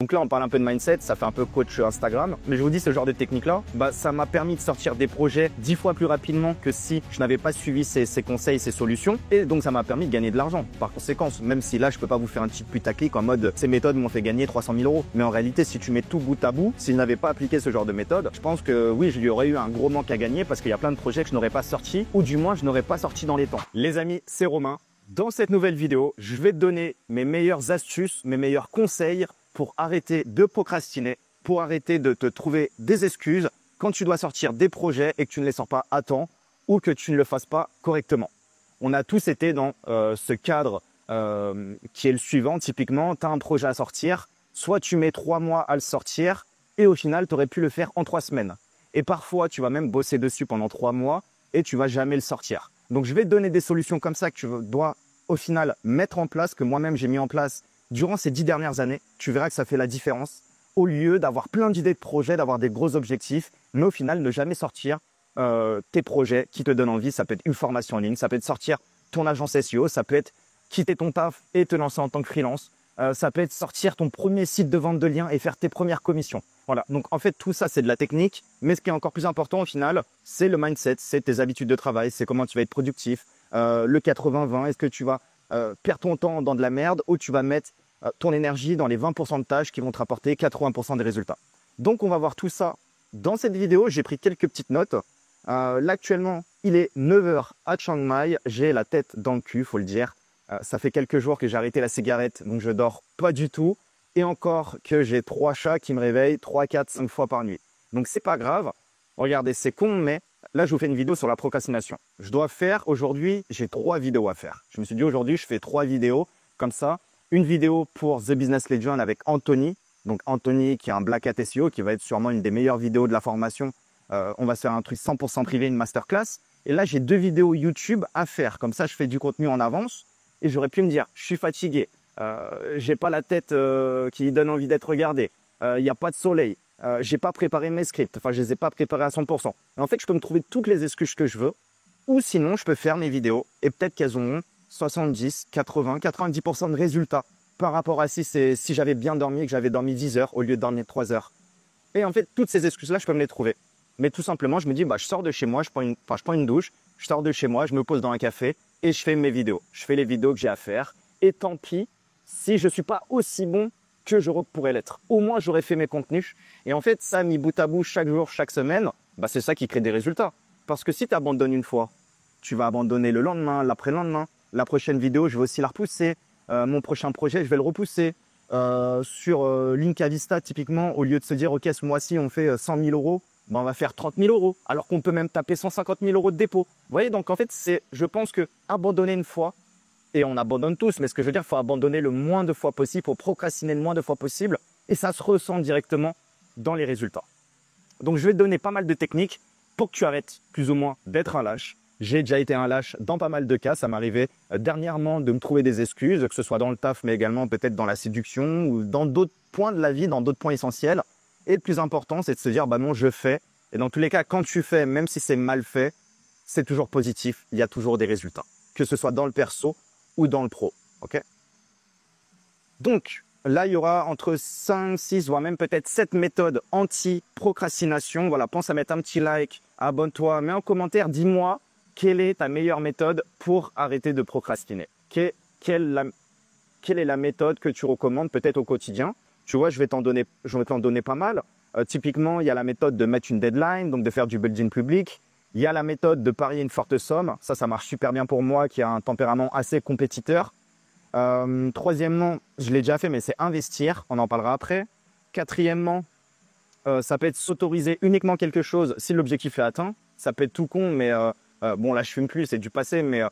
Donc là, on parle un peu de mindset, ça fait un peu coach Instagram. Mais je vous dis, ce genre de technique-là, ça m'a permis de sortir des projets 10 fois plus rapidement que si je n'avais pas suivi ces conseils, ces solutions. Et donc, ça m'a permis de gagner de l'argent. Par conséquent, même si là, je peux pas vous faire un petit putaclic en mode ces méthodes m'ont fait gagner 300 000 euros. Mais en réalité, si tu mets tout bout à bout, si je n'avais pas appliqué ce genre de méthode, je pense que oui, il y aurait eu un gros manque à gagner parce qu'il y a plein de projets que je n'aurais pas sortis ou du moins, je n'aurais pas sorti dans les temps. Les amis, c'est Romain. Dans cette nouvelle vidéo, je vais te donner mes meilleures astuces, mes meilleurs conseils pour arrêter de procrastiner, pour arrêter de te trouver des excuses quand tu dois sortir des projets et que tu ne les sors pas à temps ou que tu ne le fasses pas correctement. On a tous été dans ce cadre qui est le suivant. Typiquement, tu as un projet à sortir, soit tu mets 3 mois à le sortir et au final, tu aurais pu le faire en 3 semaines. Et parfois, tu vas même bosser dessus pendant 3 mois et tu vas jamais le sortir. Donc, je vais te donner des solutions comme ça que tu dois au final mettre en place, que moi-même j'ai mis en place durant ces 10 dernières années. Tu verras que ça fait la différence. Au lieu d'avoir plein d'idées de projets, d'avoir des gros objectifs, mais au final, ne jamais sortir tes projets qui te donnent envie. Ça peut être une formation en ligne, ça peut être sortir ton agence SEO, ça peut être quitter ton taf et te lancer en tant que freelance. Ça peut être sortir ton premier site de vente de liens et faire tes premières commissions. Voilà, donc en fait tout ça c'est de la technique, mais ce qui est encore plus important au final, c'est le mindset, c'est tes habitudes de travail, c'est comment tu vas être productif. Le 80-20, est-ce que tu vas perdre ton temps dans de la merde ou tu vas mettre ton énergie dans les 20% de tâches qui vont te rapporter 80% des résultats. Donc on va voir tout ça dans cette vidéo. J'ai pris quelques petites notes. Là actuellement il est 9 h à Chiang Mai, j'ai la tête dans le cul, faut le dire. Ça fait quelques jours que j'ai arrêté la cigarette, donc je dors pas du tout. Et encore que j'ai 3 chats qui me réveillent 3, 4, 5 fois par nuit. Donc c'est pas grave. Regardez, c'est con, mais là je vous fais une vidéo sur la procrastination. Je dois faire aujourd'hui, j'ai 3 vidéos à faire. Je me suis dit aujourd'hui je fais 3 vidéos comme ça. Une vidéo pour The Business Legion avec Anthony. Donc Anthony qui est un Black Hat SEO, qui va être sûrement une des meilleures vidéos de la formation. On va se faire un truc 100% privé, une masterclass. Et là j'ai 2 vidéos YouTube à faire. Comme ça je fais du contenu en avance. Et j'aurais pu me dire, je suis fatigué, j'ai pas la tête qui donne envie d'être regardée, il n'y a pas de soleil, j'ai pas préparé mes scripts, enfin je les ai pas préparés à 100%. Et en fait, je peux me trouver toutes les excuses que je veux, ou sinon je peux faire mes vidéos et peut-être qu'elles auront 70, 80, 90% de résultats par rapport à si j'avais bien dormi et que j'avais dormi 10 heures au lieu de dormir 3 heures. Et en fait, toutes ces excuses-là, je peux me les trouver. Mais tout simplement, je me dis, je sors de chez moi, je prends une douche, je sors de chez moi, je me pose dans un café et je fais mes vidéos. Je fais les vidéos que j'ai à faire. Et tant pis si je ne suis pas aussi bon que je pourrais l'être. Au moins, j'aurais fait mes contenus. Et en fait, ça, mis bout à bout, chaque jour, chaque semaine, c'est ça qui crée des résultats. Parce que si tu abandonnes une fois, tu vas abandonner le lendemain, l'après-lendemain. La prochaine vidéo, je vais aussi la repousser. Mon prochain projet, je vais le repousser. Sur Linkavista, typiquement, au lieu de se dire, OK, ce mois-ci, on fait 100 000 euros, on va faire 30 000 euros, alors qu'on peut même taper 150 000 euros de dépôt. Vous voyez, donc en fait, je pense que abandonner une fois, et on abandonne tous, mais ce que je veux dire, il faut abandonner le moins de fois possible, il faut procrastiner le moins de fois possible, et ça se ressent directement dans les résultats. Donc, je vais te donner pas mal de techniques pour que tu arrêtes plus ou moins d'être un lâche. J'ai déjà été un lâche dans pas mal de cas. Ça m'arrivait dernièrement de me trouver des excuses, que ce soit dans le taf, mais également peut-être dans la séduction ou dans d'autres points de la vie, dans d'autres points essentiels. Et le plus important, c'est de se dire, non, je fais. Et dans tous les cas, quand tu fais, même si c'est mal fait, c'est toujours positif. Il y a toujours des résultats, que ce soit dans le perso ou dans le pro. OK ? Donc, là, il y aura entre 5, 6, voire même peut-être 7 méthodes anti-procrastination. Voilà, pense à mettre un petit like, abonne-toi, mets en commentaire, dis-moi quelle est ta meilleure méthode pour arrêter de procrastiner. Quelle est la méthode que tu recommandes peut-être au quotidien ? Tu vois, je vais t'en donner pas mal. Typiquement, il y a la méthode de mettre une deadline, donc de faire du building public. Il y a la méthode de parier une forte somme. Ça marche super bien pour moi qui a un tempérament assez compétiteur. Troisièmement, je l'ai déjà fait, mais c'est investir. On en parlera après. Quatrièmement, ça peut être s'autoriser uniquement quelque chose si l'objectif est atteint. Ça peut être tout con, mais bon, là, je fume plus, c'est du passé, mais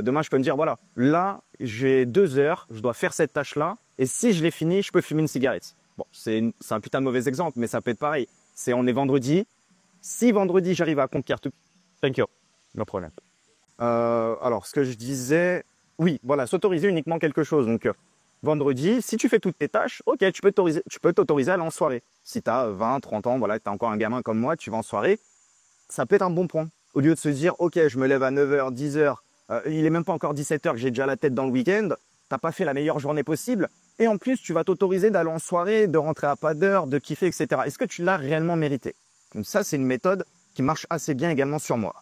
demain, je peux me dire, voilà, là, j'ai 2 heures, je dois faire cette tâche-là, et si je l'ai fini, je peux fumer une cigarette. Bon, c'est un putain de mauvais exemple, mais ça peut être pareil. On est vendredi. Si vendredi, j'arrive à accomplir tout, thank you, no problème. Alors, ce que je disais, oui, voilà, s'autoriser uniquement quelque chose. Donc, vendredi, si tu fais toutes tes tâches, ok, tu peux t'autoriser à aller en soirée. Si tu as 20, 30 ans, voilà, tu es encore un gamin comme moi, tu vas en soirée, ça peut être un bon point. Au lieu de se dire, ok, je me lève à 9 h, 10 h, il est même pas encore 17 h que j'ai déjà la tête dans le week-end, t'as pas fait la meilleure journée possible. Et en plus, tu vas t'autoriser d'aller en soirée, de rentrer à pas d'heure, de kiffer, etc. Est-ce que tu l'as réellement mérité? Donc ça, c'est une méthode qui marche assez bien également sur moi.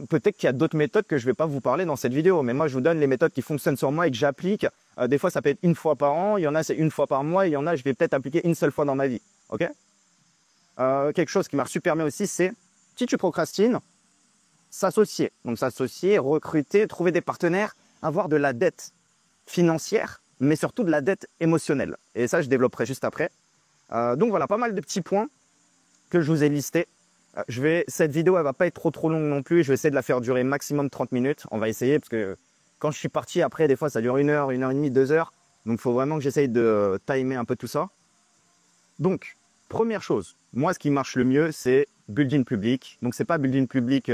Peut-être qu'il y a d'autres méthodes que je ne vais pas vous parler dans cette vidéo, mais moi, je vous donne les méthodes qui fonctionnent sur moi et que j'applique. Des fois, ça peut être une fois par an, il y en a, c'est une fois par mois, et il y en a, je vais peut-être appliquer une seule fois dans ma vie. Ok? Quelque chose qui marche super bien aussi, c'est si tu procrastines, s'associer. Donc s'associer, recruter, trouver des partenaires, avoir de la dette financière, mais surtout de la dette émotionnelle. Et ça, je développerai juste après. Donc voilà, pas mal de petits points que je vous ai listés. Cette vidéo, elle va pas être trop longue non plus. Je vais essayer de la faire durer maximum 30 minutes. On va essayer parce que quand je suis parti, après, des fois, ça dure 1 heure, 1 heure et demie, 2 heures. Donc, il faut vraiment que j'essaye de timer un peu tout ça. Donc, première chose, moi, ce qui marche le mieux, c'est building public. Donc, c'est pas building public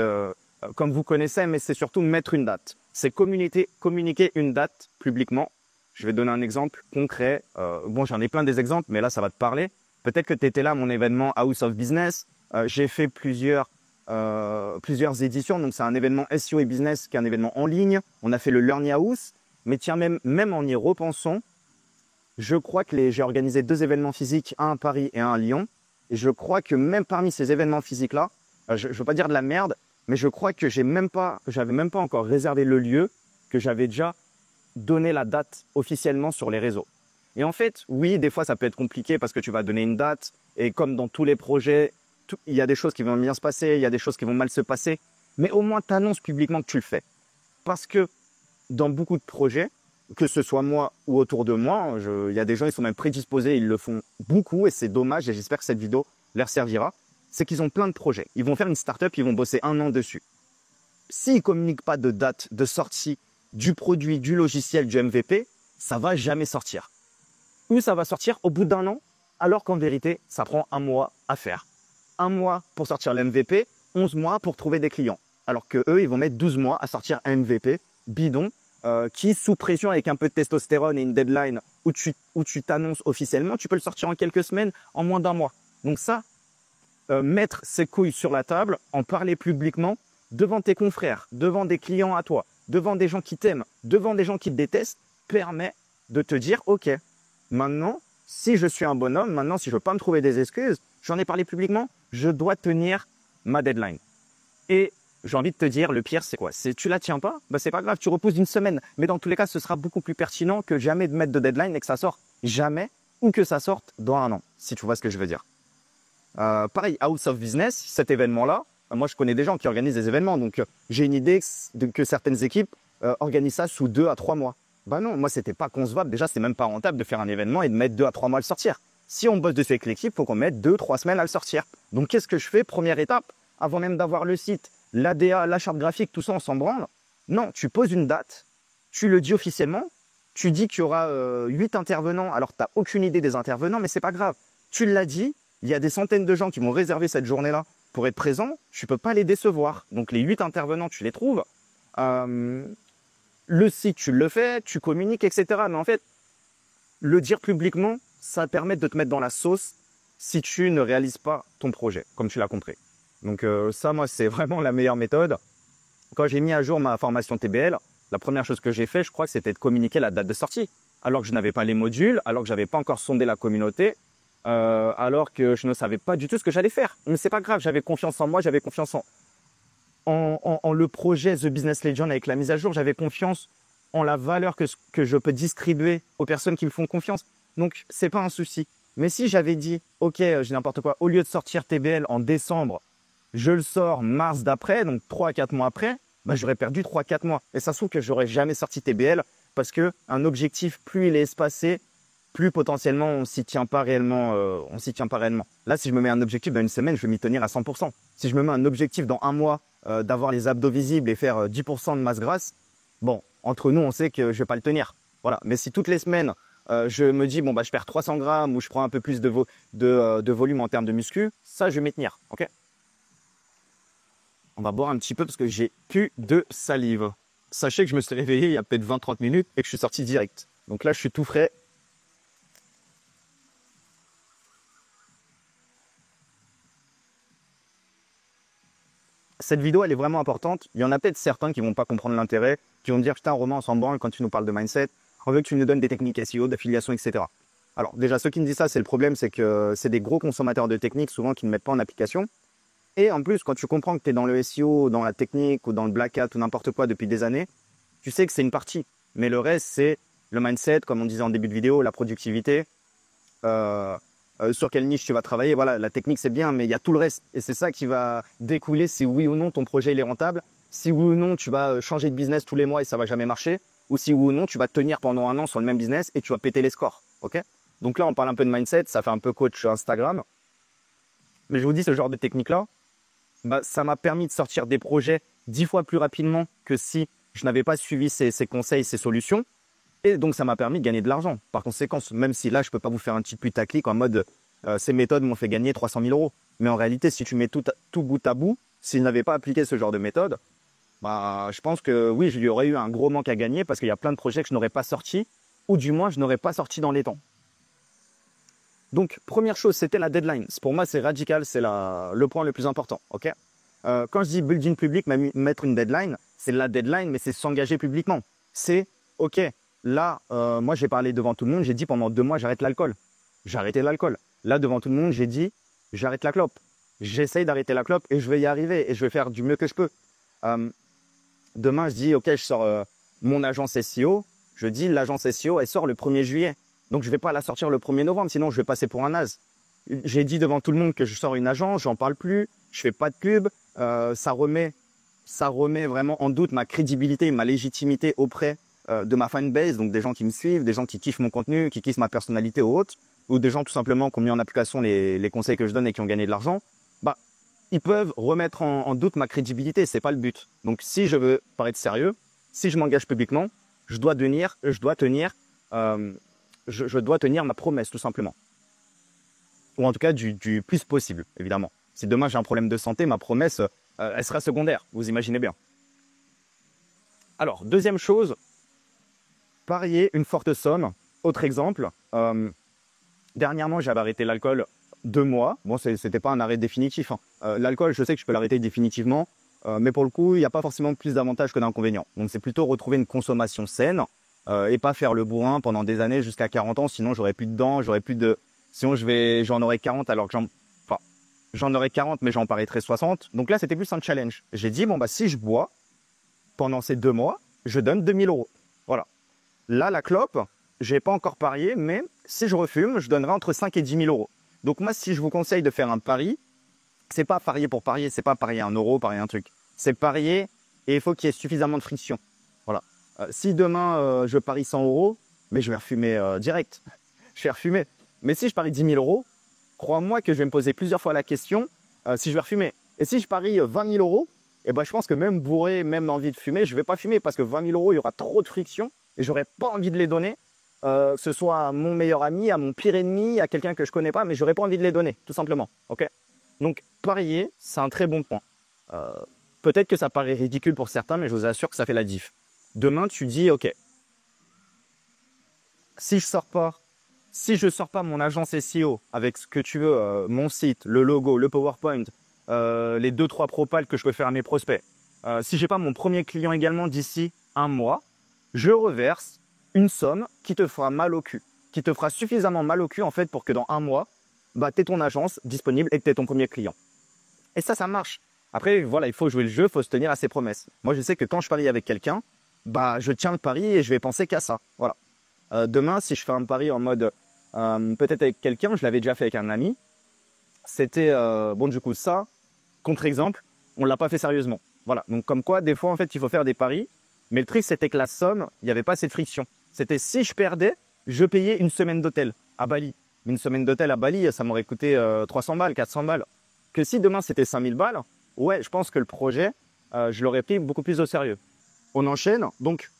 comme vous connaissez, mais c'est surtout mettre une date. C'est communiquer une date publiquement. Je vais donner un exemple concret. Bon, j'en ai plein des exemples, mais là, ça va te parler. Peut-être que tu étais là à mon événement House of Business. J'ai fait plusieurs éditions. Donc, c'est un événement SEO et business qui est un événement en ligne. On a fait le Learning House. Mais tiens, même en y repensant, je crois que j'ai organisé 2 événements physiques, un à Paris et un à Lyon. Et je crois que même parmi ces événements physiques-là, je ne veux pas dire de la merde, mais je crois que j'avais même pas encore réservé le lieu, que j'avais déjà donné la date officiellement sur les réseaux. Et en fait, oui, des fois, ça peut être compliqué parce que tu vas donner une date. Et comme dans tous les projets, il y a des choses qui vont bien se passer, il y a des choses qui vont mal se passer. Mais au moins, tu annonces publiquement que tu le fais. Parce que dans beaucoup de projets, que ce soit moi ou autour de moi, il y a des gens qui sont même prédisposés, ils le font beaucoup et c'est dommage et j'espère que cette vidéo leur servira. C'est qu'ils ont plein de projets. Ils vont faire une start-up, ils vont bosser 1 an dessus. S'ils ne communiquent pas de date de sortie du produit, du logiciel, du MVP, ça ne va jamais sortir. Ou ça va sortir au bout d'1 an, alors qu'en vérité, ça prend 1 mois à faire. 1 mois pour sortir le MVP, 11 mois pour trouver des clients. Alors qu'eux, ils vont mettre 12 mois à sortir un MVP bidon qui, sous pression avec un peu de testostérone et une deadline où tu t'annonces officiellement, tu peux le sortir en quelques semaines, en moins d'1 mois. Donc ça, mettre ses couilles sur la table, en parler publiquement, devant tes confrères, devant des clients à toi, devant des gens qui t'aiment, devant des gens qui te détestent, permet de te dire, ok, maintenant, si je suis un bonhomme, maintenant, si je ne veux pas me trouver des excuses, j'en ai parlé publiquement, je dois tenir ma deadline. Et j'ai envie de te dire, le pire, c'est quoi? Tu la tiens pas, bah, c'est pas grave, tu repousses d'une semaine. Mais dans tous les cas, ce sera beaucoup plus pertinent que jamais de mettre de deadline et que ça sorte jamais ou que ça sorte dans 1 an, si tu vois ce que je veux dire. Pareil, House of Business, cet événement-là, moi, je connais des gens qui organisent des événements, donc j'ai une idée que certaines équipes organisent ça sous 2 à 3 mois. Bah non, moi, c'était pas concevable. Déjà, c'est même pas rentable de faire un événement et de mettre 2 à 3 mois à le sortir. Si on bosse dessus avec l'équipe, il faut qu'on mette 2-3 semaines à le sortir. Donc, qu'est-ce que je fais? Première étape, avant même d'avoir le site, l'ADA, la charte graphique, tout ça, on s'en branle. Non, tu poses une date, tu le dis officiellement, tu dis qu'il y aura 8 intervenants, alors tu n'as aucune idée des intervenants, mais c'est pas grave. Tu l'as dit, il y a des centaines de gens qui vont réserver cette journée-là pour être présents, tu ne peux pas les décevoir. Donc, les 8 intervenants, tu les trouves. Le site, tu le fais, tu communiques, etc. Mais en fait, le dire publiquement, ça permet de te mettre dans la sauce si tu ne réalises pas ton projet, comme tu l'as compris. Donc ça, moi, c'est vraiment la meilleure méthode. Quand j'ai mis à jour ma formation TBL, la première chose que j'ai fait, je crois que c'était de communiquer la date de sortie. Alors que je n'avais pas les modules, alors que je n'avais pas encore sondé la communauté, alors que je ne savais pas du tout ce que j'allais faire. Mais c'est pas grave, j'avais confiance en moi, j'avais confiance en le projet The Business Legend avec la mise à jour, j'avais confiance en la valeur que je peux distribuer aux personnes qui me font confiance. Donc, c'est pas un souci. Mais si j'avais dit, ok, j'ai n'importe quoi, au lieu de sortir TBL en décembre, je le sors mars d'après, donc 3 à 4 mois après, bah, j'aurais perdu 3 à 4 mois. Et ça se trouve que j'aurais jamais sorti TBL parce qu'un objectif, plus il est espacé, plus potentiellement on s'y tient pas réellement. Là, si je me mets un objectif dans 1 semaine, je vais m'y tenir à 100%. Si je me mets un objectif dans 1 mois d'avoir les abdos visibles et faire 10% de masse grasse, bon, entre nous, on sait que je vais pas le tenir. Voilà. Mais si toutes les semaines, je me dis, bon, bah, je perds 300 grammes ou je prends un peu plus de volume en termes de muscu, ça, je vais m'y tenir. Ok? On va boire un petit peu parce que j'ai plus de salive. Sachez que je me suis réveillé il y a peut-être 20-30 minutes et que je suis sorti direct. Donc là, je suis tout frais. Cette vidéo, elle est vraiment importante. Il y en a peut-être certains qui ne vont pas comprendre l'intérêt, qui vont me dire, putain, Romain, on s'en branle quand tu nous parles de mindset. On veut que tu nous donnes des techniques SEO, d'affiliation, etc. Alors déjà, ceux qui me disent ça, c'est le problème, c'est que c'est des gros consommateurs de techniques, souvent qui ne mettent pas en application. Et en plus, quand tu comprends que tu es dans le SEO, dans la technique ou dans le black hat ou n'importe quoi depuis des années, tu sais que c'est une partie. Mais le reste, c'est le mindset, comme on disait en début de vidéo, la productivité, sur quelle niche tu vas travailler. Voilà, la technique, c'est bien, mais il y a tout le reste. Et c'est ça qui va découler si oui ou non ton projet il est rentable, si oui ou non tu vas changer de business tous les mois et ça va jamais marcher, ou si oui ou non tu vas tenir pendant un an sur le même business et tu vas péter les scores. Ok? Donc là, on parle un peu de mindset, ça fait un peu coach Instagram. Mais je vous dis, ce genre de technique-là, bah, ça m'a permis de sortir des projets 10 fois plus rapidement que si je n'avais pas suivi ces conseils, ces solutions. Et donc, ça m'a permis de gagner de l'argent. Par conséquent, même si là, je ne peux pas vous faire un petit putaclic en mode ces méthodes m'ont fait gagner 300 000 euros. Mais en réalité, si tu mets tout bout à bout, si je n'avais pas appliqué ce genre de méthode, bah, je pense que oui, il y aurait eu un gros manque à gagner parce qu'il y a plein de projets que je n'aurais pas sortis, ou du moins, je n'aurais pas sorti dans les temps. Donc, première chose, c'était la deadline. Pour moi, c'est radical, c'est le point le plus important. Okay, quand je dis building public, mettre une deadline, c'est la deadline, mais c'est s'engager publiquement. C'est, OK, là, moi, j'ai parlé devant tout le monde, j'ai dit pendant 2 mois, j'arrête l'alcool. J'ai arrêté l'alcool. Là, devant tout le monde, j'ai dit, j'arrête la clope. J'essaye d'arrêter la clope et je vais y arriver et je vais faire du mieux que je peux. Demain, je dis, OK, je sors mon agence SEO. Je dis, l'agence SEO, elle sort le 1er juillet. Donc, je ne vais pas la sortir le 1er novembre, sinon je vais passer pour un naze. J'ai dit devant tout le monde que je sors une agence, j'en parle plus, je fais pas de pub. Ça remet vraiment en doute ma crédibilité, ma légitimité auprès de ma fanbase, donc des gens qui me suivent, des gens qui kiffent mon contenu, qui kiffent ma personnalité ou autre, ou des gens tout simplement qui ont mis en application les conseils que je donne et qui ont gagné de l'argent. Bah, ils peuvent remettre en doute ma crédibilité, c'est pas le but. Donc, si je veux paraître sérieux, si je m'engage publiquement, je dois tenir ma promesse, tout simplement. Ou en tout cas, du plus possible, évidemment. Si demain j'ai un problème de santé, ma promesse, elle sera secondaire, vous imaginez bien. Alors, deuxième chose, parier une forte somme. Autre exemple, dernièrement, j'avais arrêté l'alcool 2 mois. Bon, c'était pas un arrêt définitif. Hein. L'alcool, je sais que je peux l'arrêter définitivement, mais pour le coup, il n'y a pas forcément plus d'avantages que d'inconvénients. Donc, c'est plutôt retrouver une consommation saine et pas faire le bourrin pendant des années jusqu'à 40 ans. Sinon, j'aurais plus de dents, j'aurais plus de... Sinon, j'en aurais 40 alors que j'en aurais 40, mais j'en paraîtrais 60. Donc là, c'était plus un challenge. J'ai dit, bon, bah, si je bois pendant ces 2 mois, je donne 2000 euros. Voilà. Là, la clope, j'ai pas encore parié, mais si je refume, je donnerai entre 5 et 10 000 euros. Donc moi, si je vous conseille de faire un pari, c'est pas parier pour parier, c'est pas parier 1 euro, parier un truc. C'est parier et il faut qu'il y ait suffisamment de friction. Voilà. Si demain, je parie 100 euros, mais je vais refumer direct. Je vais refumer. Mais si je parie 10 000 euros, crois-moi que je vais me poser plusieurs fois la question si je vais refumer. Et si je parie 20 000 euros, eh ben, je pense que même bourré, même envie de fumer, je ne vais pas fumer parce que 20 000 euros, il y aura trop de friction et j'aurais pas envie de les donner, que ce soit à mon meilleur ami, à mon pire ennemi, à quelqu'un que je connais pas, mais j'aurais pas envie de les donner, tout simplement. Ok. Donc, parier, c'est un très bon point. Peut-être que ça paraît ridicule pour certains, mais je vous assure que ça fait la diff. Demain, tu dis, ok, si je sors pas mon agence SEO avec ce que tu veux, mon site, le logo, le PowerPoint, les 2-3 propals que je peux faire à mes prospects, si j'ai pas mon premier client également d'ici 1 mois, je reverse une somme qui te fera mal au cul, qui te fera suffisamment mal au cul en fait pour que dans 1 mois, bah, tu aies ton agence disponible et que tu aies ton premier client. Et ça marche. Après, voilà, il faut jouer le jeu, il faut se tenir à ses promesses. Moi, je sais que quand je parie avec quelqu'un, bah, je tiens le pari et je vais penser qu'à ça. Voilà. Demain, si je fais un pari en mode peut-être avec quelqu'un, je l'avais déjà fait avec un ami, c'était, bon, du coup, ça, contre-exemple, on ne l'a pas fait sérieusement. Voilà. Donc, comme quoi, des fois, en fait, il faut faire des paris. Mais le truc, c'était que la somme, il n'y avait pas cette friction. C'était si je perdais, je payais une semaine d'hôtel à Bali. Une semaine d'hôtel à Bali, ça m'aurait coûté 300 balles, 400 balles. Que si demain, c'était 5000 balles, ouais, je pense que le projet, je l'aurais pris beaucoup plus au sérieux. On enchaîne. Donc,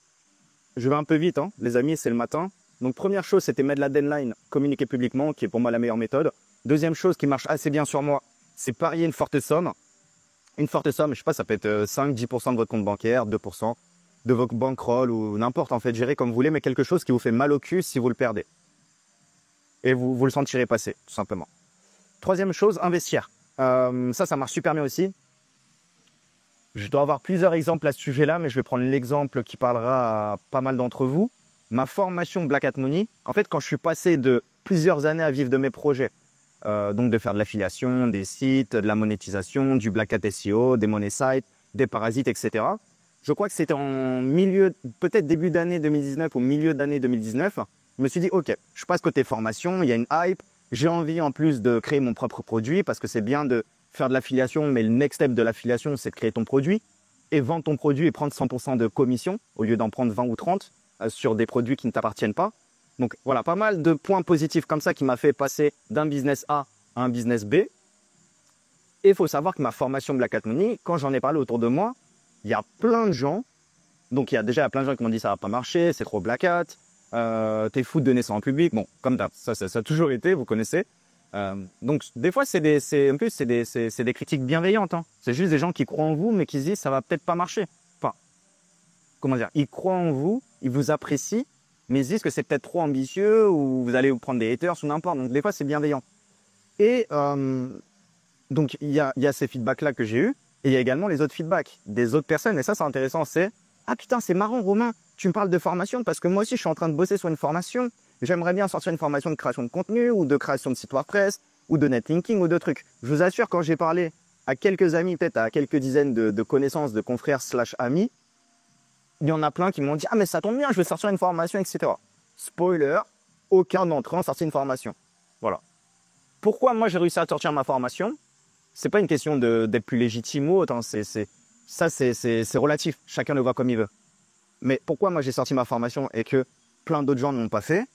je vais un peu vite, hein, les amis, c'est le matin. Donc, première chose, c'était mettre la deadline, communiquer publiquement, qui est pour moi la meilleure méthode. Deuxième chose qui marche assez bien sur moi, c'est parier une forte somme. Une forte somme, je sais pas, ça peut être 5-10% de votre compte bancaire, 2% de votre bankroll ou n'importe, en fait, gérez comme vous voulez, mais quelque chose qui vous fait mal au cul si vous le perdez. Et vous le sentirez passer, tout simplement. Troisième chose, investir. Ça marche super bien aussi. Je dois avoir plusieurs exemples à ce sujet-là, mais je vais prendre l'exemple qui parlera à pas mal d'entre vous. ma formation Black Hat Money, en fait, quand je suis passé de plusieurs années à vivre de mes projets, donc de faire de l'affiliation, des sites, de la monétisation, du Black Hat SEO, des money sites, des parasites, etc. Je crois que c'était en milieu, peut-être début d'année 2019 ou milieu d'année 2019. Je me suis dit, OK, je passe côté formation, il y a une hype. J'ai envie en plus de créer mon propre produit parce que c'est bien de faire de l'affiliation, mais le next step de l'affiliation, c'est de créer ton produit et vendre ton produit et prendre 100% de commission au lieu d'en prendre 20 ou 30 sur des produits qui ne t'appartiennent pas. Donc voilà, pas mal de points positifs comme ça qui m'a fait passer d'un business A à un business B. Et il faut savoir que ma formation Black Hat Money, quand j'en ai parlé autour de moi, il y a plein de gens. Donc il y a déjà plein de gens qui m'ont dit ça va pas marcher, c'est trop Black Hat, t'es fou de donner ça en public. Bon, comme ça a toujours été, vous connaissez. Donc des fois c'est des critiques bienveillantes. Hein. C'est juste des gens qui croient en vous, mais qui se disent ça va peut-être pas marcher. Enfin, comment dire, ils croient en vous, ils vous apprécient, mais ils se disent que c'est peut-être trop ambitieux ou vous allez vous prendre des haters ou n'importe. Donc des fois c'est bienveillant. Et donc il y a ces feedbacks-là que j'ai eus, et il y a également les autres feedbacks des autres personnes. Et ça c'est intéressant, c'est « Ah putain, c'est marrant Romain, tu me parles de formation parce que moi aussi je suis en train de bosser sur une formation. J'aimerais bien sortir une formation de création de contenu ou de création de site WordPress ou de netlinking ou de trucs. » Je vous assure, quand j'ai parlé à quelques amis, peut-être à quelques dizaines de connaissances, de confrères / amis, il y en a plein qui m'ont dit « Ah mais ça tombe bien, je vais sortir une formation, etc. » Spoiler, aucun d'entre eux n'a sorti une formation. Voilà. Pourquoi moi j'ai réussi à sortir ma formation? C'est pas une question d'être plus légitime ou autre, hein. C'est relatif, chacun le voit comme il veut. Mais pourquoi moi j'ai sorti ma formation et que plein d'autres gens ne l'ont pas fait?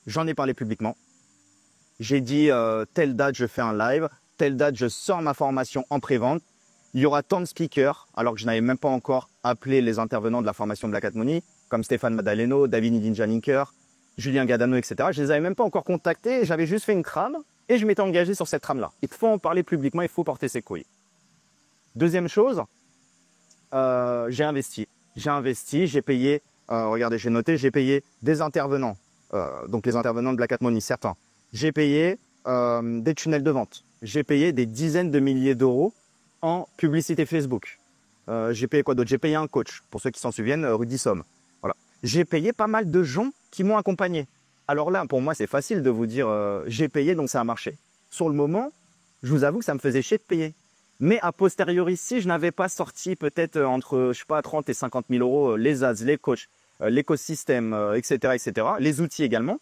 J'en ai parlé publiquement. J'ai dit telle date je fais un live, telle date je sors ma formation en pré-vente. Il y aura tant de speakers, alors que je n'avais même pas encore appelé les intervenants de la formation Black Hat Money, comme Stéphane Madaleno, David Ninja-Linker, Julien Gadano, etc. Je les avais même pas encore contactés, j'avais juste fait une trame et je m'étais engagé sur cette trame-là. Il faut en parler publiquement, il faut porter ses couilles. Deuxième chose, j'ai investi. J'ai payé, regardez, j'ai noté, j'ai payé des intervenants, donc les intervenants de Black Hat Money, certains. J'ai payé des tunnels de vente. J'ai payé des dizaines de milliers d'euros en publicité Facebook. J'ai payé quoi d'autre? J'ai payé un coach, pour ceux qui s'en souviennent, Rudy Somme. Voilà. J'ai payé pas mal de gens qui m'ont accompagné. Alors là, pour moi, c'est facile de vous dire j'ai payé, donc ça a marché. Sur le moment, je vous avoue que ça me faisait chier de payer. Mais a posteriori, si je n'avais pas sorti peut-être entre, je sais pas, 30 et 50 000 euros les ads, les coachs, l'écosystème, etc., les outils également,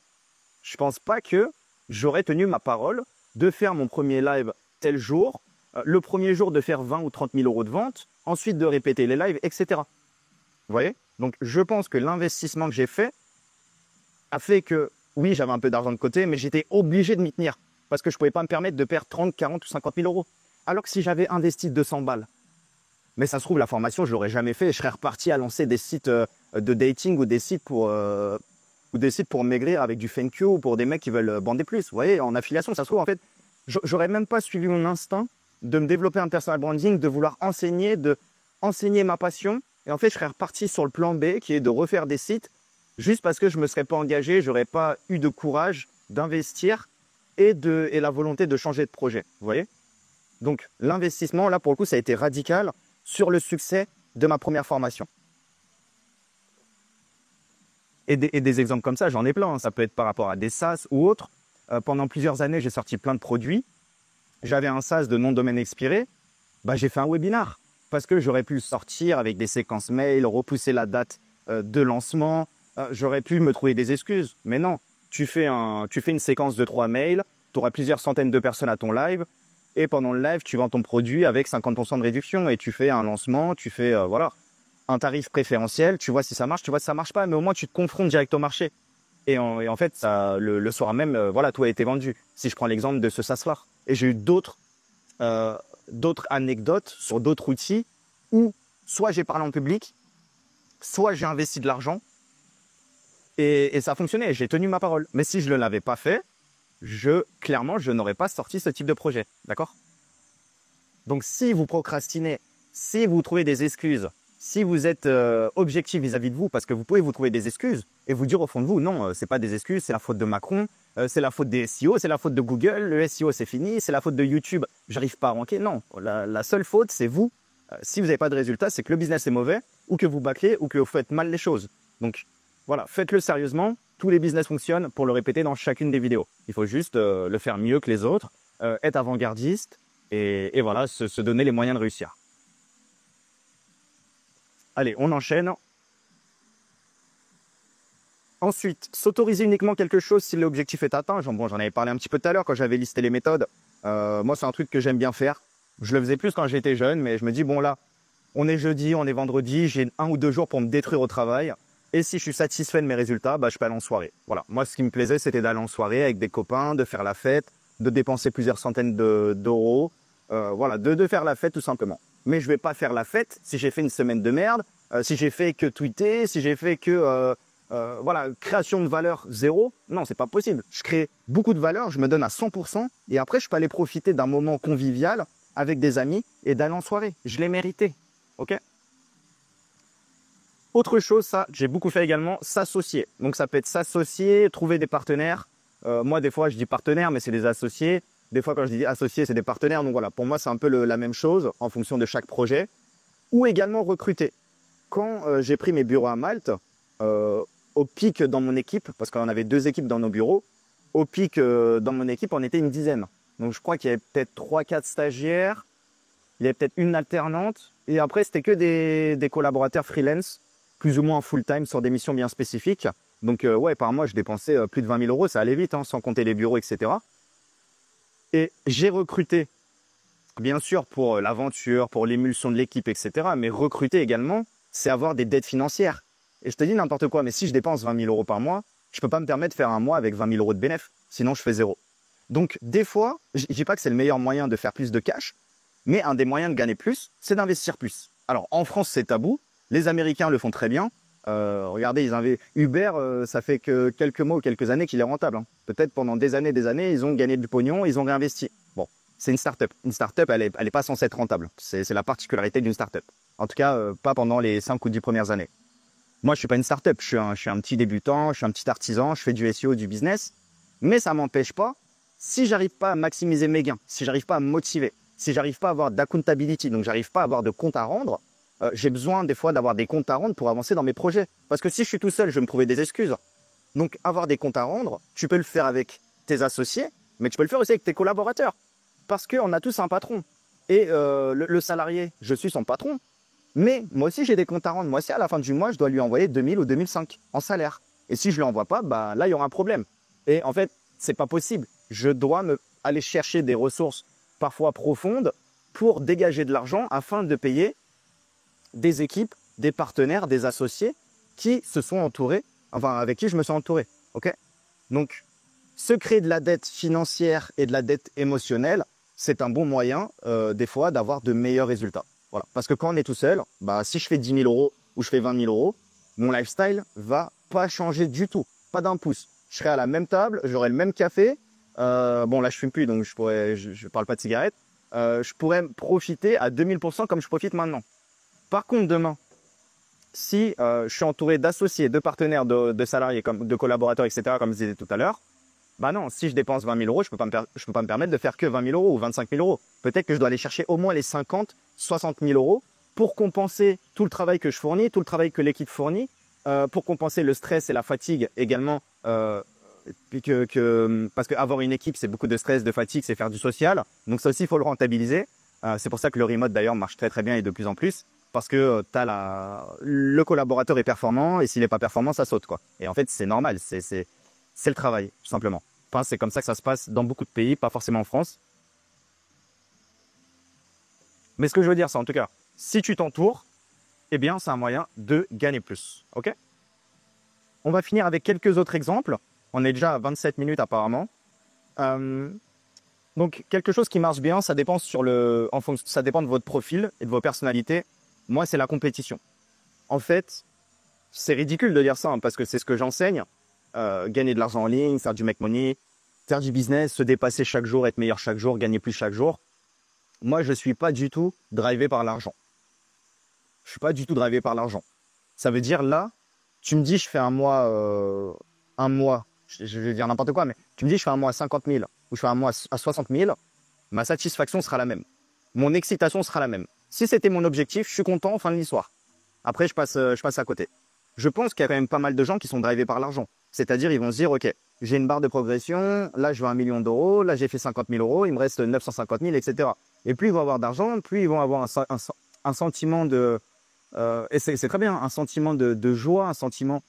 je pense pas que j'aurais tenu ma parole de faire mon premier live tel jour, le premier jour de faire 20 ou 30 000 euros de vente, ensuite de répéter les lives, etc. Vous voyez? Donc, je pense que l'investissement que j'ai fait a fait que, oui, j'avais un peu d'argent de côté, mais j'étais obligé de m'y tenir parce que je ne pouvais pas me permettre de perdre 30, 40 ou 50 000 euros. Alors que si j'avais investi 200 balles, mais ça se trouve, la formation, je ne l'aurais jamais fait. Je serais reparti à lancer des sites de dating ou des sites pour maigrir avec du thank you ou pour des mecs qui veulent bander plus. Vous voyez, en affiliation, ça se trouve, en fait, j'aurais même pas suivi mon instinct de me développer un personal branding, de vouloir enseigner ma passion. Et en fait, je serais reparti sur le plan B, qui est de refaire des sites, juste parce que je ne me serais pas engagé, je n'aurais pas eu de courage d'investir et la volonté de changer de projet. Vous voyez? Donc, l'investissement, là, pour le coup, ça a été radical sur le succès de ma première formation. Et des exemples comme ça, j'en ai plein. Ça peut être par rapport à des SaaS ou autres. Pendant plusieurs années, j'ai sorti plein de produits. J'avais un SaaS de nom de domaine expiré. J'ai fait un webinar parce que j'aurais pu le sortir avec des séquences mail, repousser la date de lancement. J'aurais pu me trouver des excuses. Mais non, tu fais une séquence de 3 mails, tu auras plusieurs centaines de personnes à ton live. Et pendant le live, tu vends ton produit avec 50% de réduction et tu fais un lancement, tu fais un tarif préférentiel, tu vois si ça marche, tu vois si ça marche pas, mais au moins tu te confrontes direct au marché. Et en fait, ça, le soir même, tout a été vendu. Si je prends l'exemple de ce SaaS-là. Et j'ai eu d'autres anecdotes sur d'autres outils où soit j'ai parlé en public, soit j'ai investi de l'argent et ça a fonctionné, j'ai tenu ma parole. Mais si je ne l'avais pas fait, clairement, je n'aurais pas sorti ce type de projet. D'accord? Donc, si vous procrastinez, si vous trouvez des excuses, si vous êtes objectif vis-à-vis de vous, parce que vous pouvez vous trouver des excuses et vous dire au fond de vous, non, c'est pas des excuses, c'est la faute de Macron, c'est la faute des SEO, c'est la faute de Google, le SEO c'est fini, c'est la faute de YouTube, j'arrive pas à ranker. Non, la seule faute, c'est vous. Si vous n'avez pas de résultat, c'est que le business est mauvais, ou que vous bâclez, ou que vous faites mal les choses. Donc, Voilà, faites-le sérieusement. Tous les business fonctionnent pour le répéter dans chacune des vidéos. Il faut juste le faire mieux que les autres, être avant-gardiste et voilà, se donner les moyens de réussir. Allez, on enchaîne. Ensuite, s'autoriser uniquement quelque chose si l'objectif est atteint. Bon, j'en avais parlé un petit peu tout à l'heure quand j'avais listé les méthodes. Moi, c'est un truc que j'aime bien faire. Je le faisais plus quand j'étais jeune, mais je me dis, bon là, on est jeudi, on est vendredi, j'ai 1 ou 2 jours pour me détruire au travail. Et si je suis satisfait de mes résultats, bah, je peux aller en soirée. Voilà. Moi, ce qui me plaisait, c'était d'aller en soirée avec des copains, de faire la fête, de dépenser plusieurs centaines d'euros. Voilà, de faire la fête tout simplement. Mais je vais pas faire la fête si j'ai fait une semaine de merde, si j'ai fait que tweeter, si j'ai fait que voilà, création de valeur zéro. Non, c'est pas possible. Je crée beaucoup de valeur, je me donne à 100% et après je peux aller profiter d'un moment convivial avec des amis et d'aller en soirée. Je l'ai mérité. Ok? Autre chose, ça, j'ai beaucoup fait également, s'associer. Donc ça peut être s'associer, trouver des partenaires. Moi, des fois, je dis partenaires, mais c'est des associés. Des fois, quand je dis associés, c'est des partenaires. Donc voilà, pour moi, c'est un peu la même chose en fonction de chaque projet. Ou également recruter. Quand j'ai pris mes bureaux à Malte, au pic dans mon équipe, parce qu'on avait 2 équipes dans nos bureaux, au pic dans mon équipe, on était une dizaine. Donc je crois qu'il y avait peut-être 3-4 stagiaires, il y avait peut-être une alternante, et après, c'était que des collaborateurs freelance, plus ou moins full-time sur des missions bien spécifiques. Donc ouais, par mois, je dépensais plus de 20 000 euros, ça allait vite, hein, sans compter les bureaux, etc. Et j'ai recruté, bien sûr, pour l'aventure, pour l'émulsion de l'équipe, etc. Mais recruter également, c'est avoir des dettes financières. Et je te dis n'importe quoi, mais si je dépense 20 000 euros par mois, je ne peux pas me permettre de faire un mois avec 20 000 euros de bénéfice. Sinon, je fais zéro. Donc, des fois, je ne dis pas que c'est le meilleur moyen de faire plus de cash, mais un des moyens de gagner plus, c'est d'investir plus. Alors, en France, c'est tabou. Les Américains le font très bien. Regardez, Uber, ça fait que quelques mois ou quelques années qu'il est rentable. Hein. Peut-être pendant des années, ils ont gagné du pognon, ils ont réinvesti. Bon, c'est une start-up. Une start-up, elle est pas censée être rentable. C'est la particularité d'une start-up. En tout cas, pas pendant les 5 ou 10 premières années. Moi, je suis pas une start-up. Je suis un petit débutant, je suis un petit artisan, je fais du SEO, du business. Mais ça m'empêche pas, si j'arrive pas à maximiser mes gains, si j'arrive pas à me motiver, si j'arrive pas à avoir d'accountability, donc j'arrive pas à avoir de compte à rendre, j'ai besoin des fois d'avoir des comptes à rendre pour avancer dans mes projets. Parce que si je suis tout seul, je vais me trouver des excuses. Donc avoir des comptes à rendre, tu peux le faire avec tes associés, mais tu peux le faire aussi avec tes collaborateurs. Parce qu'on a tous un patron. Et le salarié, je suis son patron. Mais moi aussi, j'ai des comptes à rendre. Moi aussi, à la fin du mois, je dois lui envoyer 2000 ou 2005 en salaire. Et si je ne lui envoie pas, bah, là, il y aura un problème. Et en fait, c'est pas possible. Je dois aller chercher des ressources parfois profondes pour dégager de l'argent afin de payer des équipes, des partenaires, des associés qui se sont entourés, enfin avec qui je me suis entouré. Ok? Donc, se créer de la dette financière et de la dette émotionnelle, c'est un bon moyen des fois d'avoir de meilleurs résultats. Voilà. Parce que quand on est tout seul, bah, si je fais 10 000 euros ou je fais 20 000 euros, mon lifestyle va pas changer du tout, pas d'un pouce. Je serai à la même table, j'aurai le même café. Bon, là, je fume plus, donc je parle pas de cigarettes. Je pourrais profiter à 2000% comme je profite maintenant. Par contre, demain, si je suis entouré d'associés, de partenaires, de salariés, de collaborateurs, etc., comme je disais tout à l'heure, bah non, si je dépense 20 000 euros, je peux pas me permettre de faire que 20 000 euros ou 25 000 euros. Peut-être que je dois aller chercher au moins les 50, 60 000 euros pour compenser tout le travail que je fournis, tout le travail que l'équipe fournit, pour compenser le stress et la fatigue également. Parce que avoir une équipe, c'est beaucoup de stress, de fatigue, c'est faire du social. Donc ça aussi, il faut le rentabiliser. C'est pour ça que le remote d'ailleurs marche très très bien et de plus en plus. Parce que le collaborateur est performant et s'il n'est pas performant, ça saute, quoi. Et en fait, c'est normal, c'est le travail, tout simplement. Enfin, c'est comme ça que ça se passe dans beaucoup de pays, pas forcément en France. Mais ce que je veux dire, c'est en tout cas, si tu t'entoures, eh bien, c'est un moyen de gagner plus. Ok? On va finir avec quelques autres exemples. On est déjà à 27 minutes apparemment. Donc, quelque chose qui marche bien, ça dépend ça dépend de votre profil et de vos personnalités. Moi, c'est la compétition. En fait, c'est ridicule de dire ça, hein, parce que c'est ce que j'enseigne. Gagner de l'argent en ligne, faire du make money, faire du business, se dépasser chaque jour, être meilleur chaque jour, gagner plus chaque jour. Moi, je ne suis pas du tout drivé par l'argent. Je ne suis pas du tout drivé par l'argent. Ça veut dire là, tu me dis je fais un mois, je vais dire n'importe quoi, mais tu me dis je fais un mois à 50 000 ou je fais un mois à 60 000, ma satisfaction sera la même. Mon excitation sera la même. Si c'était mon objectif, je suis content, fin de l'histoire. Après, je passe à côté. je pense qu'il y a quand même pas mal de gens qui sont drivés par l'argent. C'est-à-dire, ils vont se dire, OK, j'ai une barre de progression, là, je veux 1 million d'euros, là, j'ai fait 50 000 euros, il me reste 950 000, etc. Et plus ils vont avoir d'argent, plus ils vont avoir un sentiment de... et c'est très bien, un sentiment de joie, un sentiment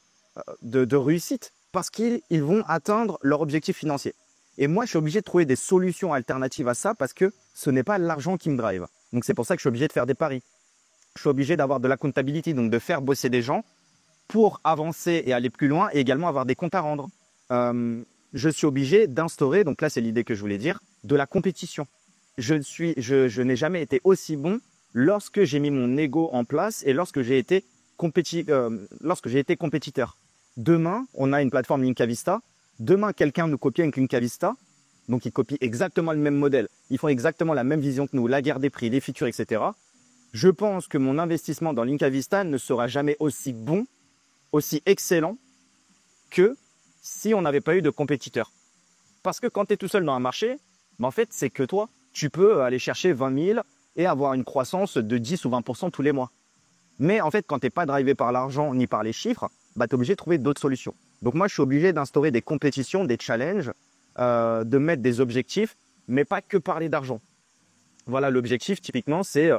de réussite, parce qu'ils vont atteindre leur objectif financier. Et moi, je suis obligé de trouver des solutions alternatives à ça, parce que ce n'est pas l'argent qui me drive. Donc, c'est pour ça que je suis obligé de faire des paris. Je suis obligé d'avoir de l'accountability, donc de faire bosser des gens pour avancer et aller plus loin, et également avoir des comptes à rendre. Je suis obligé d'instaurer, donc là c'est l'idée que je voulais dire, de la compétition. Je n'ai jamais été aussi bon lorsque j'ai mis mon ego en place et lorsque j'ai été compétiteur. Demain, on a une plateforme Linkavista. Demain, quelqu'un nous copie avec Linkavista. Donc, ils copient exactement le même modèle. Ils font exactement la même vision que nous, la guerre des prix, les features, etc. Je pense que mon investissement dans Linkavista ne sera jamais aussi bon, aussi excellent que si on n'avait pas eu de compétiteurs. Parce que quand tu es tout seul dans un marché, en fait, c'est que toi. Tu peux aller chercher 20 000 et avoir une croissance de 10 ou 20% tous les mois. Mais en fait, quand tu n'es pas drivé par l'argent ni par les chiffres, tu es obligé de trouver d'autres solutions. Donc moi, je suis obligé d'instaurer des compétitions, des challenges, de mettre des objectifs, mais pas que parler d'argent. Voilà, l'objectif, typiquement, c'est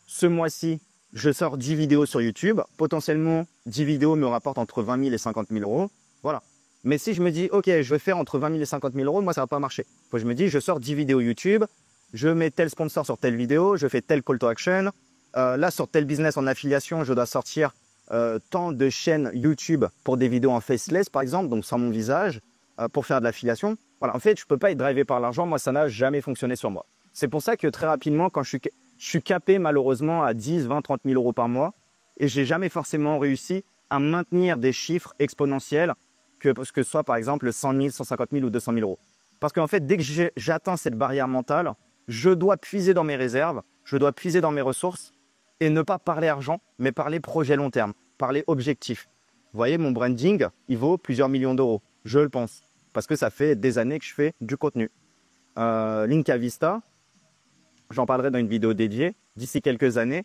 ce mois-ci, je sors 10 vidéos sur YouTube. Potentiellement, 10 vidéos me rapportent entre 20 000 et 50 000 euros. Voilà. Mais si je me dis, OK, je vais faire entre 20 000 et 50 000 euros, moi, ça ne va pas marcher. Je me dis, je sors 10 vidéos YouTube, je mets tel sponsor sur telle vidéo, je fais tel call to action. Là, sur tel business en affiliation, je dois sortir tant de chaînes YouTube pour des vidéos en faceless, par exemple, donc sans mon visage, pour faire de l'affiliation. Voilà, en fait, je ne peux pas être drivé par l'argent. Moi, ça n'a jamais fonctionné sur moi. C'est pour ça que très rapidement, quand je suis capé malheureusement à 10, 20, 30 000 euros par mois et j'ai jamais forcément réussi à maintenir des chiffres exponentiels que ce soit par exemple 100 000, 150 000 ou 200 000 euros. Parce qu'en fait, dès que j'atteins cette barrière mentale, je dois puiser dans mes réserves, je dois puiser dans mes ressources et ne pas parler argent, mais parler projet long terme, parler objectif. Vous voyez, mon branding, il vaut plusieurs millions d'euros, je le pense, parce que ça fait des années que je fais du contenu. Linkavista, j'en parlerai dans une vidéo dédiée. D'ici quelques années,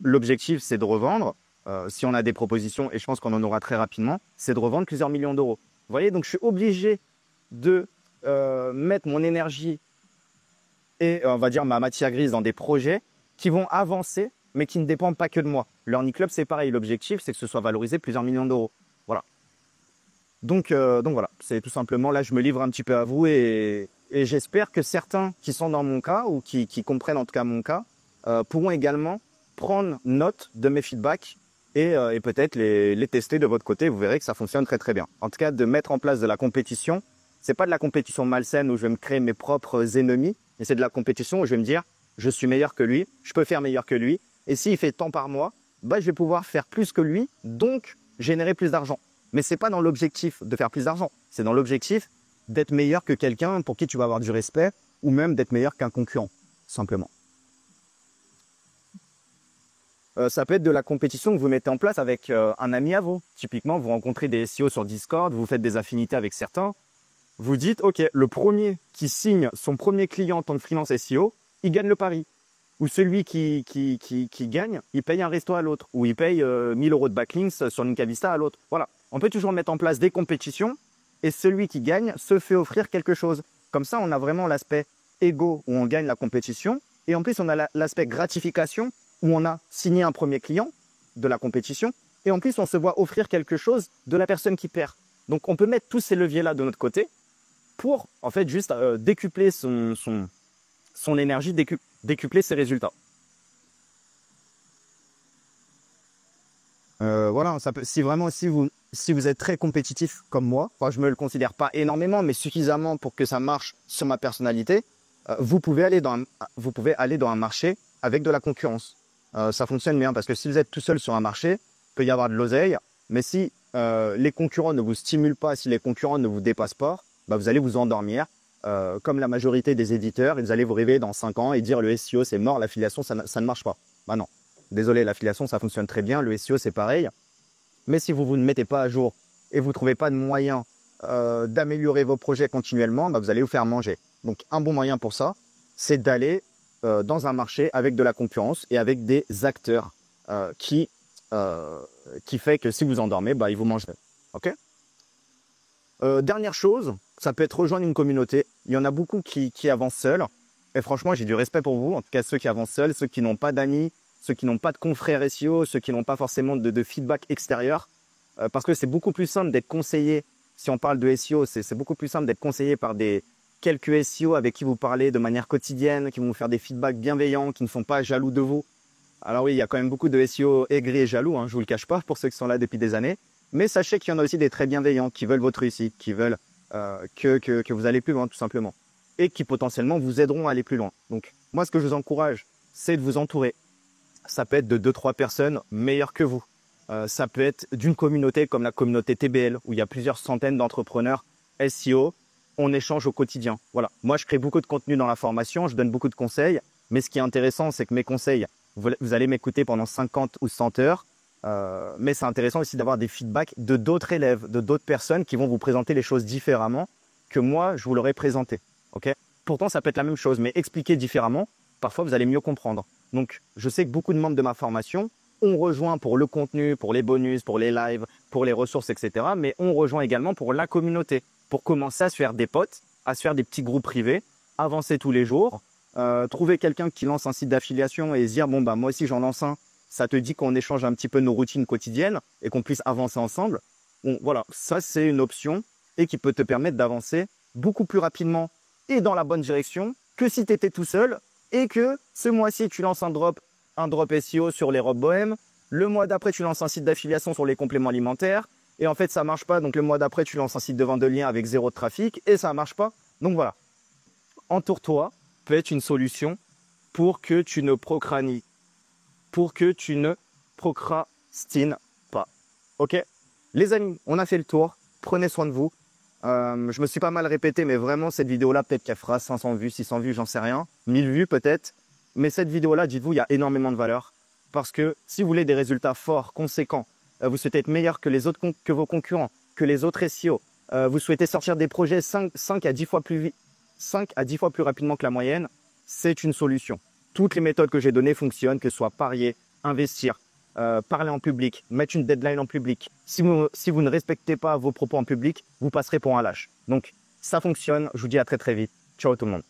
l'objectif, c'est de revendre. Si on a des propositions, et je pense qu'on en aura très rapidement, c'est de revendre plusieurs millions d'euros. Vous voyez, donc je suis obligé de mettre mon énergie et on va dire ma matière grise dans des projets qui vont avancer, mais qui ne dépendent pas que de moi. Learning Club, c'est pareil. L'objectif, c'est que ce soit valorisé plusieurs millions d'euros. Voilà. Donc voilà, c'est tout simplement, là, je me livre un petit peu à vous et j'espère que certains qui sont dans mon cas ou qui comprennent en tout cas mon cas pourront également prendre note de mes feedbacks et peut-être les tester de votre côté. Vous verrez que ça fonctionne très très bien. En tout cas, de mettre en place de la compétition, c'est pas de la compétition malsaine où je vais me créer mes propres ennemis, mais c'est de la compétition où je vais me dire, je suis meilleur que lui, je peux faire meilleur que lui, et s'il fait tant par mois, je vais pouvoir faire plus que lui, donc générer plus d'argent. Mais c'est pas dans l'objectif de faire plus d'argent, c'est dans l'objectif d'être meilleur que quelqu'un pour qui tu vas avoir du respect, ou même d'être meilleur qu'un concurrent, simplement. Ça peut être de la compétition que vous mettez en place avec un ami à vous. Typiquement, vous rencontrez des SEO sur Discord, vous faites des affinités avec certains. Vous dites, OK, le premier qui signe son premier client en tant que freelance SEO, il gagne le pari. Ou celui qui gagne, il paye un resto à l'autre. Ou il paye 1000 euros de backlinks sur Linkavista à l'autre. Voilà. On peut toujours mettre en place des compétitions et celui qui gagne se fait offrir quelque chose. Comme ça, on a vraiment l'aspect égo où on gagne la compétition. Et en plus, on a l'aspect gratification où on a signé un premier client de la compétition. Et en plus, on se voit offrir quelque chose de la personne qui perd. Donc, on peut mettre tous ces leviers-là de notre côté pour, en fait, juste décupler son énergie, décupler ses résultats. Voilà, ça peut, si vous êtes très compétitif comme moi, enfin, je me le considère pas énormément, mais suffisamment pour que ça marche sur ma personnalité, vous pouvez aller dans un marché avec de la concurrence. Ça fonctionne bien parce que si vous êtes tout seul sur un marché, il peut y avoir de l'oseille, mais si les concurrents ne vous stimulent pas, si les concurrents ne vous dépassent pas, vous allez vous endormir. Comme la majorité des éditeurs, ils allaient vous réveiller dans 5 ans et dire le SEO c'est mort, l'affiliation ça ne marche pas. Non, désolé, l'affiliation ça fonctionne très bien, le SEO c'est pareil. Mais si vous ne mettez pas à jour et vous ne trouvez pas de moyen d'améliorer vos projets continuellement, vous allez vous faire manger. Donc un bon moyen pour ça, c'est d'aller dans un marché avec de la concurrence et avec des acteurs qui qui fait que si vous endormez, bah, il vous mangerait. Ok. Dernière chose, ça peut être rejoindre une communauté. Il y en a beaucoup qui avancent seuls. Et franchement, j'ai du respect pour vous. En tout cas, ceux qui avancent seuls, ceux qui n'ont pas d'amis, ceux qui n'ont pas de confrères SEO, ceux qui n'ont pas forcément de feedback extérieur. Parce que c'est beaucoup plus simple d'être conseillé. Si on parle de SEO, c'est beaucoup plus simple d'être conseillé par quelques SEO avec qui vous parlez de manière quotidienne, qui vont vous faire des feedbacks bienveillants, qui ne sont pas jaloux de vous. Alors oui, il y a quand même beaucoup de SEO aigris et jaloux, hein, je vous le cache pas, pour ceux qui sont là depuis des années. Mais sachez qu'il y en a aussi des très bienveillants, qui veulent votre réussite, qui veulent que vous allez plus loin, tout simplement. Et qui potentiellement vous aideront à aller plus loin. Donc, moi, ce que je vous encourage, c'est de vous entourer. Ça peut être de 2-3 personnes meilleures que vous. Ça peut être d'une communauté comme la communauté TBL, où il y a plusieurs centaines d'entrepreneurs SEO. On échange au quotidien. Voilà. Moi, je crée beaucoup de contenu dans la formation, je donne beaucoup de conseils. Mais ce qui est intéressant, c'est que mes conseils, vous allez m'écouter pendant 50 ou 100 heures. Mais c'est intéressant aussi d'avoir des feedbacks de d'autres élèves, de d'autres personnes qui vont vous présenter les choses différemment que moi, je vous l'aurais présenté. Okay. Pourtant, ça peut être la même chose, mais expliqué différemment, parfois vous allez mieux comprendre. Donc, je sais que beaucoup de membres de ma formation ont rejoint pour le contenu, pour les bonus, pour les lives, pour les ressources, etc. Mais on rejoint également pour la communauté, pour commencer à se faire des potes, à se faire des petits groupes privés, avancer tous les jours, trouver quelqu'un qui lance un site d'affiliation et se dire, bon, bah, moi aussi j'en lance un. Ça te dit qu'on échange un petit peu nos routines quotidiennes et qu'on puisse avancer ensemble. Bon, voilà, ça c'est une option et qui peut te permettre d'avancer beaucoup plus rapidement et dans la bonne direction que si tu étais tout seul et que ce mois-ci tu lances un drop SEO sur les robes bohèmes, le mois d'après tu lances un site d'affiliation sur les compléments alimentaires et en fait ça marche pas, donc le mois d'après tu lances un site de vente de liens avec zéro trafic et ça marche pas. Donc voilà, entoure-toi peut être une solution pour que tu ne procrastines pas. Ok? Les amis, on a fait le tour. Prenez soin de vous. Je me suis pas mal répété, mais vraiment, cette vidéo-là, peut-être qu'elle fera 500 vues, 600 vues, j'en sais rien. 1000 vues peut-être. Mais cette vidéo-là, dites-vous, il y a énormément de valeur. Parce que si vous voulez des résultats forts, conséquents, vous souhaitez être meilleur que que vos concurrents, que les autres SEO, vous souhaitez sortir des projets 5 à 10 fois plus vite, 5 à 10 fois plus rapidement que la moyenne, c'est une solution. Toutes les méthodes que j'ai données fonctionnent, que ce soit parier, investir, parler en public, mettre une deadline en public. Si vous ne respectez pas vos propos en public, vous passerez pour un lâche. Donc, ça fonctionne. Je vous dis à très très vite. Ciao tout le monde.